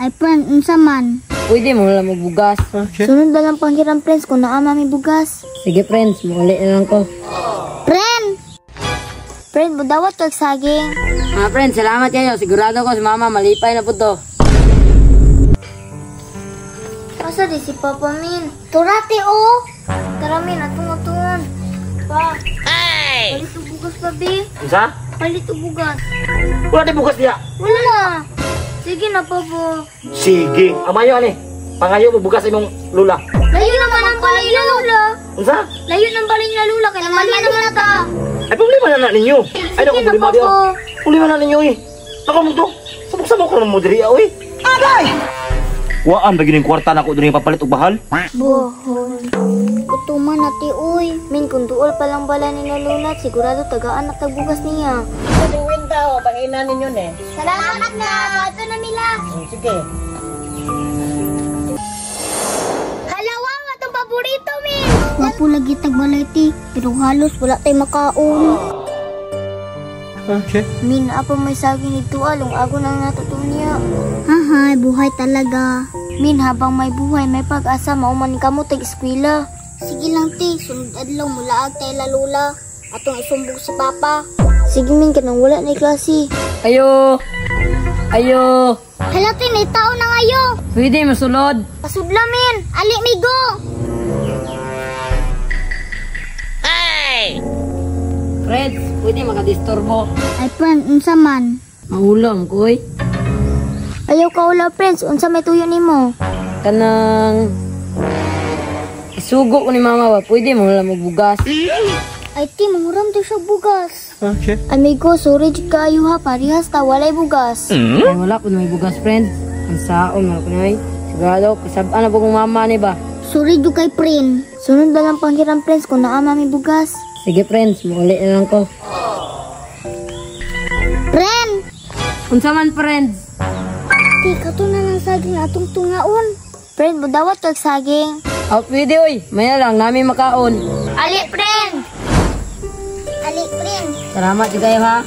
Ay friend, unsa man? Pwede mo lang magbugas. Okay. Sunod na lang panghiram friends kung naa mami bugas. Sige friends, muli na lang ko. Friend! Friend, budawat kag saging. Mga friends, salamat kayo. Sigurado ko si mama malipay na po to. Asa di si Papa Min? Turati o! Tara Min, atong-atungon. Pa. Ay! Palit og bugas pa, Bi. Isa? Palit og bugas. Wala di bukas niya. Wala. Sige na, Papa. Sige. Amayo ani. Pangayo mo bukas imong lula. Layo naman ang balay na lula. Unsa? Layo ng balay na lula. Kaya mali naman ta. Ay problema na ninyo. Ay naku Sige na, problema diyo. Papa. Problema na ninyo eh. Nako mo to. Sabok-sabok ko mo diri oy. Agay! Waan ba gining kwarta nako diri papalit og bahal? Bohol. Kutuman nati uy. Min, kung duol pa lang bala ni Lula, sigurado tagaan at tagbugas niya. Tuwing tao, panginan ninyo eh. Salamat na! Ito na Mila. Sige. Halawang atong paborito, Min! Wapo lagi tagbalay ti, pero halos wala tayo makaon. Okay. Min, apa may saging ito along ago nang natutunan niya. Hahay, buhay talaga. Min, habang may buhay, may pag-asa, mauman ka mo tag-eskwela. Sige lang ti, sunod adlaw mulaag tayo lalula. Atong isumbog si Papa. Sige Min, kanang wala na klase. Ayo! Ayo! Hala ti, may tao na ngayo. Pwede masulod. Pasudla, Min. Ali, migo. Friends, pwede makadisturbo. Ay friend, unsa man? Maulam, koy. Ayaw ka ula, friends. Unsa may tuyo nimo? Kanang... Isugo ko ni mama ba? Pwede mo lang magbugas. Ay ti, manguram to siya bugas. Okay. Amigo, sorry jud kaayo ha. Parehas ta, walay bugas. Ay, wala po na may bugas, friends. Ang saon, mga kunay. Sigurado, kasabaan na po kong mama ni ba? Sorry do kay friend. Sunod na lang panghiram, friends, kung naa mami bugas. Sige, friends. Muli na lang ko. Friend! Unsa man, friends? Ti, kato na lang saging atong tungaon. Friend, budawat kag saging. Oh, pwede, oy. Maya lang, namin makaon. Ali, friend! Ali, friend. Salamat di kayo, ha?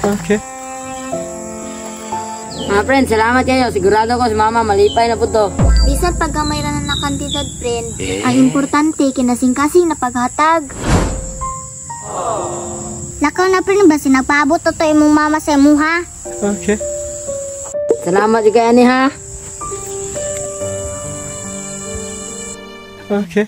Okay. Mga friends, salamat kayo. Sigurado ko si mama malipay na po to. Bisan paggamay ra na kantidad, friend. Ang importante, kinasing-kasing na paghatag. Lakaw na friend ba sinagpaabot to imong mama sa imuha? Okay. Salamat di kayo, ani, ha? Okay.